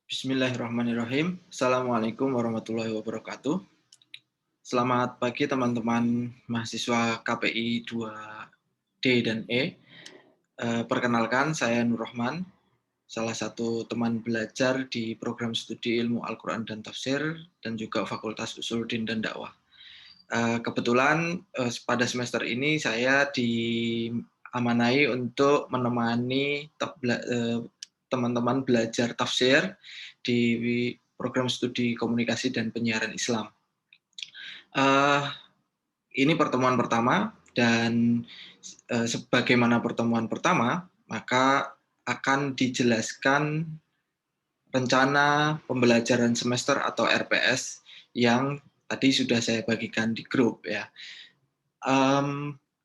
Bismillahirrahmanirrahim. Assalamualaikum warahmatullahi wabarakatuh. Selamat pagi teman-teman mahasiswa KPI 2D dan E. Perkenalkan, saya Nur Rahman, salah satu teman belajar di program studi ilmu Al-Quran dan Tafsir dan juga Fakultas Usuluddin dan Dakwah. Kebetulan pada semester ini saya diamanai untuk menemani teman-teman belajar tafsir di program studi komunikasi dan penyiaran Islam. Ini pertemuan pertama dan sebagaimana pertemuan pertama, maka akan dijelaskan rencana pembelajaran semester atau RPS yang tadi sudah saya bagikan di grup ya.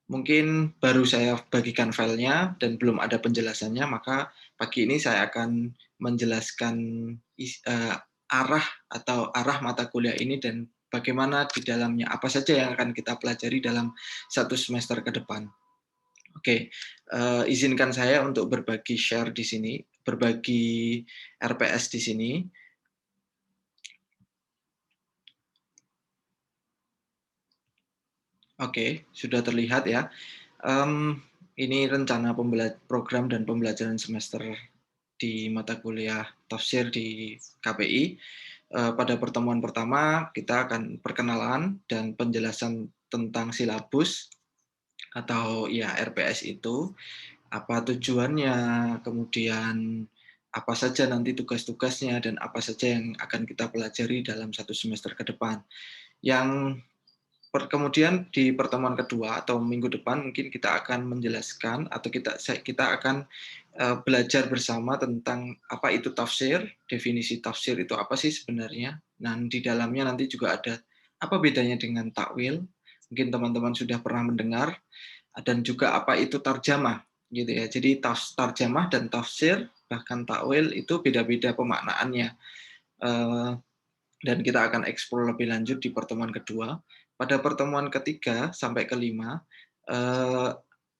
Mungkin baru saya bagikan filenya dan belum ada penjelasannya, maka pagi ini saya akan menjelaskan arah mata kuliah ini dan bagaimana di dalamnya, apa saja yang akan kita pelajari dalam satu semester ke depan. Oke, izinkan saya untuk berbagi share di sini, berbagi RPS di sini. Oke, sudah terlihat ya. Ini rencana program dan pembelajaran semester di mata kuliah tafsir di KPI. Pada pertemuan pertama kita akan perkenalan dan penjelasan tentang silabus atau ya RPS itu, apa tujuannya, kemudian apa saja nanti tugas-tugasnya dan apa saja yang akan kita pelajari dalam satu semester ke depan. Yang kemudian di pertemuan kedua atau minggu depan mungkin kita akan menjelaskan atau kita akan belajar bersama tentang apa itu tafsir, definisi tafsir itu apa sih sebenarnya. Dan di dalamnya nanti juga ada apa bedanya dengan takwil. Mungkin teman-teman sudah pernah mendengar, dan juga apa itu tarjamah gitu ya. Jadi tarjamah dan tafsir bahkan takwil itu beda-beda pemaknaannya. Dan kita akan eksplor lebih lanjut di pertemuan kedua. Pada pertemuan ketiga sampai kelima,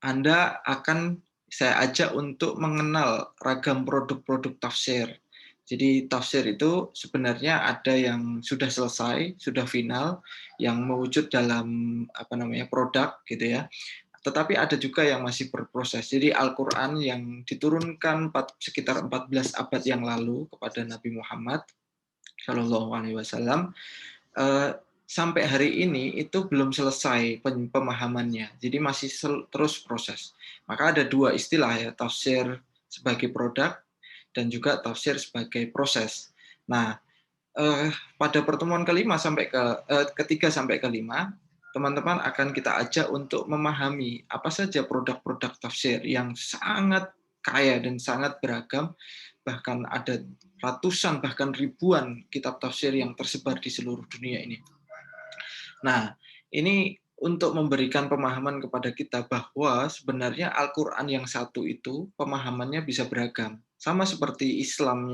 Anda akan saya ajak untuk mengenal ragam produk-produk tafsir. Jadi tafsir itu sebenarnya ada yang sudah selesai, sudah final, yang mewujud dalam produk gitu ya. Tetapi ada juga yang masih berproses. Jadi Al-Quran yang diturunkan sekitar 14 abad yang lalu kepada Nabi Muhammad Shallallahu Alaihi Wasallam, sampai hari ini itu belum selesai pemahamannya, jadi masih terus proses. Maka ada dua istilah ya, tafsir sebagai produk dan juga tafsir sebagai proses. Nah, pada pertemuan ketiga sampai kelima, teman-teman akan kita ajak untuk memahami apa saja produk-produk tafsir yang sangat kaya dan sangat beragam, bahkan ada ratusan bahkan ribuan kitab tafsir yang tersebar di seluruh dunia ini. Nah, ini untuk memberikan pemahaman kepada kita bahwa sebenarnya Al-Quran yang satu itu pemahamannya bisa beragam. Sama seperti Islam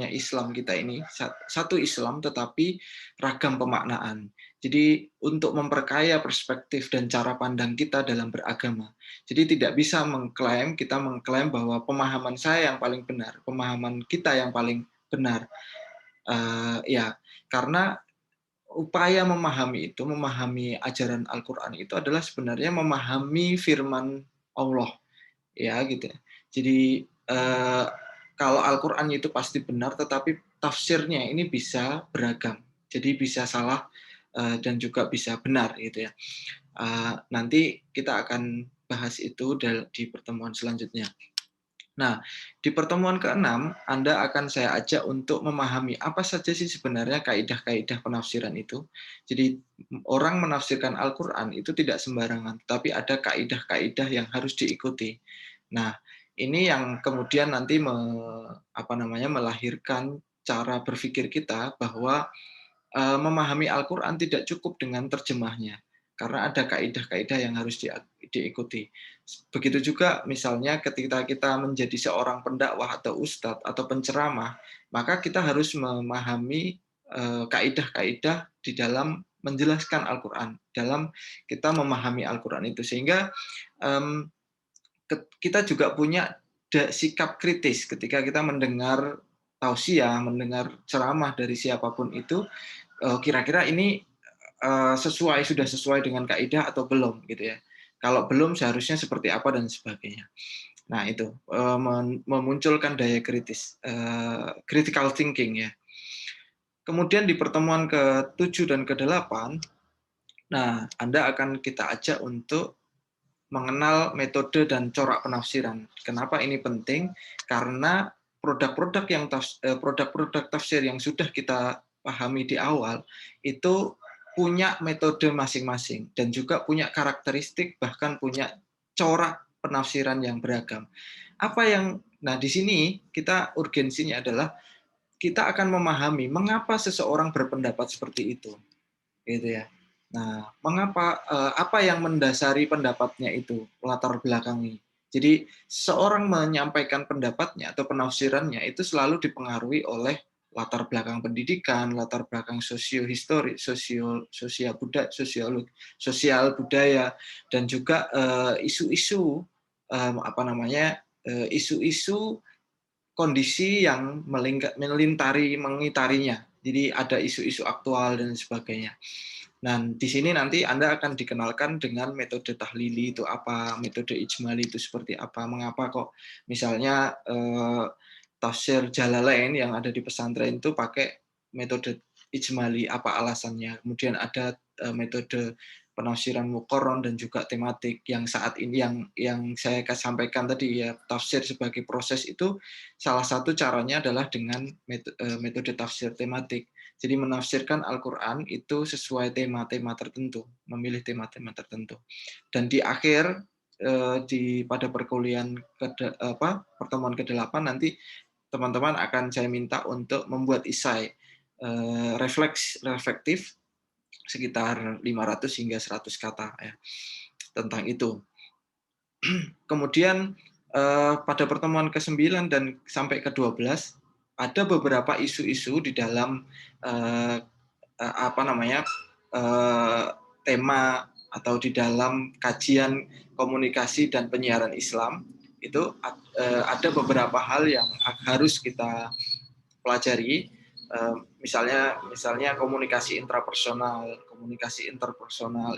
kita ini, satu Islam tetapi ragam pemaknaan. Jadi untuk memperkaya perspektif dan cara pandang kita dalam beragama. Jadi tidak bisa kita mengklaim bahwa pemahaman saya yang paling benar, pemahaman kita yang paling benar. Ya, karena upaya memahami ajaran Al-Quran itu adalah sebenarnya memahami firman Allah, ya gitu. Jadi kalau Al-Quran itu pasti benar, tetapi tafsirnya ini bisa beragam. Jadi bisa salah dan juga bisa benar gitu ya. Nanti kita akan bahas itu di pertemuan selanjutnya. Nah, di pertemuan ke-6, Anda akan saya ajak untuk memahami apa saja sih sebenarnya kaidah-kaidah penafsiran itu. Jadi, orang menafsirkan Al-Quran itu tidak sembarangan, tapi ada kaidah-kaidah yang harus diikuti. Nah, ini yang kemudian nanti melahirkan cara berpikir kita bahwa memahami Al-Quran tidak cukup dengan terjemahnya, karena ada kaidah-kaidah yang harus diikuti. Begitu juga misalnya ketika kita menjadi seorang pendakwah atau ustadz atau penceramah, maka kita harus memahami kaidah-kaidah di dalam menjelaskan Al-Quran, dalam kita memahami Al-Quran itu. Sehingga kita juga punya sikap kritis ketika kita mendengar tausiah, mendengar ceramah dari siapapun itu, kira-kira ini sudah sesuai dengan kaidah atau belum gitu ya. Kalau belum seharusnya seperti apa dan sebagainya. Nah itu, memunculkan daya kritis, critical thinking ya. Kemudian di pertemuan ke-7 dan ke-8, nah Anda akan kita ajak untuk mengenal metode dan corak penafsiran. Kenapa ini penting? Karena produk-produk tafsir yang sudah kita pahami di awal itu punya metode masing-masing dan juga punya karakteristik, bahkan punya corak penafsiran yang beragam. Nah di sini kita urgensinya adalah kita akan memahami mengapa seseorang berpendapat seperti itu, gitu ya. Nah, apa yang mendasari pendapatnya itu, latar belakangnya. Jadi, seorang menyampaikan pendapatnya atau penafsirannya itu selalu dipengaruhi oleh latar belakang pendidikan, latar belakang sosiohistoris, sosial budaya, dan juga isu-isu isu-isu kondisi yang mengitarinya. Jadi ada isu-isu aktual dan sebagainya. Nah, di sini nanti Anda akan dikenalkan dengan metode tahlili itu apa, metode ijmali itu seperti apa, mengapa kok misalnya tafsir Jalalain yang ada di pesantren itu pakai metode ijmali, apa alasannya. Kemudian ada metode penafsiran muqarron dan juga tematik yang saat ini yang saya sampaikan tadi ya, tafsir sebagai proses itu salah satu caranya adalah dengan metode tafsir tematik. Jadi menafsirkan Al-Quran itu sesuai tema-tema tertentu, memilih tema-tema tertentu. Dan di akhir pada perkuliahan pertemuan ke-8 nanti teman-teman akan saya minta untuk membuat esai reflektif sekitar 500 hingga 100 kata ya, tentang itu. Kemudian pada pertemuan ke-9 dan sampai ke-12 ada beberapa isu-isu di dalam tema atau di dalam kajian komunikasi dan penyiaran Islam itu ada beberapa hal yang harus kita pelajari, misalnya komunikasi interpersonal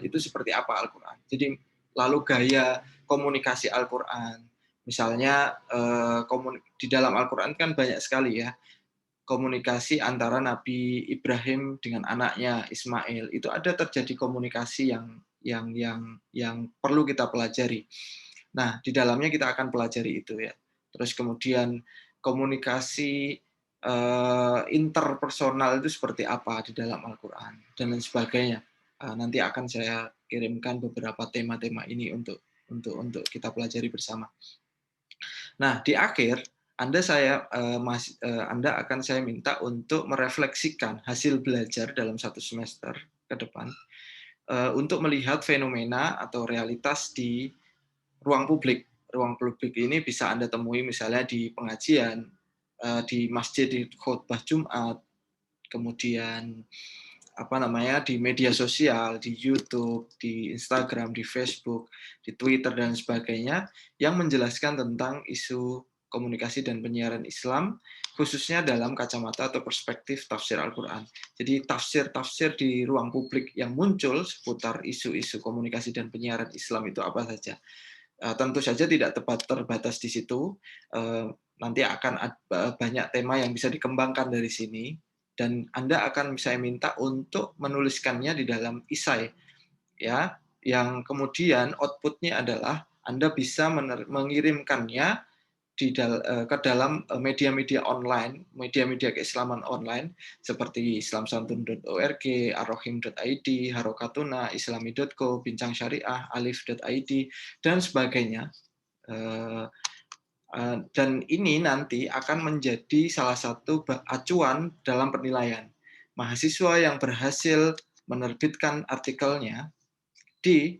itu seperti apa Al-Quran. Jadi lalu gaya komunikasi Al-Quran, misalnya di dalam Al-Quran kan banyak sekali ya komunikasi antara Nabi Ibrahim dengan anaknya Ismail, itu ada terjadi komunikasi yang perlu kita pelajari. Nah, di dalamnya kita akan pelajari itu ya. Terus kemudian komunikasi interpersonal itu seperti apa di dalam Al-Quran dan lain sebagainya. Nanti akan saya kirimkan beberapa tema-tema ini untuk kita pelajari bersama. Nah, di akhir Anda akan saya minta untuk merefleksikan hasil belajar dalam satu semester ke depan untuk melihat fenomena atau realitas di ruang publik. Ruang publik ini bisa Anda temui misalnya di pengajian, di masjid, di khutbah Jumat, kemudian di media sosial, di YouTube, di Instagram, di Facebook, di Twitter dan sebagainya yang menjelaskan tentang isu komunikasi dan penyiaran Islam khususnya dalam kacamata atau perspektif tafsir Al-Quran. Jadi tafsir-tafsir di ruang publik yang muncul seputar isu-isu komunikasi dan penyiaran Islam itu apa saja. Tentu saja tidak terbatas di situ. Nanti akan banyak tema yang bisa dikembangkan dari sini dan Anda akan saya minta untuk menuliskannya di dalam esai ya, yang kemudian outputnya adalah Anda bisa mengirimkannya ke dalam media-media online, media-media keislaman online seperti islamsantun.org, arrohim.id, harokatuna, islami.co, bincang syariah, alif.id, dan sebagainya. Dan ini nanti akan menjadi salah satu acuan dalam penilaian. Mahasiswa yang berhasil menerbitkan artikelnya di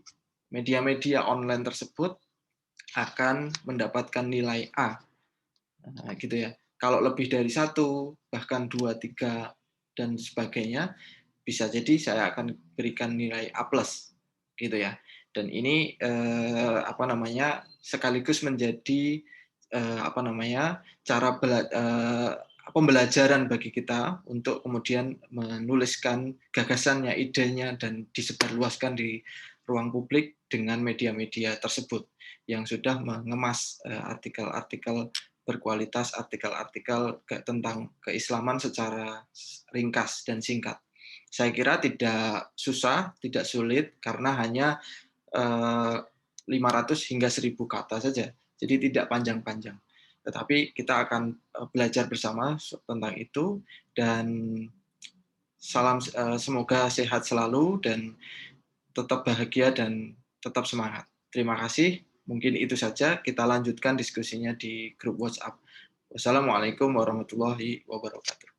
media-media online tersebut akan mendapatkan nilai A. Nah, gitu ya. Kalau lebih dari 1, bahkan 2, 3, dan sebagainya, bisa jadi saya akan berikan nilai A+, gitu ya. Dan ini sekaligus menjadi pembelajaran bagi kita untuk kemudian menuliskan gagasannya, idenya, dan disebarluaskan di ruang publik dengan media-media tersebut yang sudah mengemas artikel-artikel berkualitas, artikel-artikel tentang keislaman secara ringkas dan singkat. Saya kira tidak susah, tidak sulit, karena hanya 500 hingga 1.000 kata saja. Jadi tidak panjang-panjang. Tetapi kita akan belajar bersama tentang itu, dan semoga sehat selalu dan tetap bahagia dan tetap semangat. Terima kasih. Mungkin itu saja. Kita lanjutkan diskusinya di grup WhatsApp. Wassalamualaikum warahmatullahi wabarakatuh.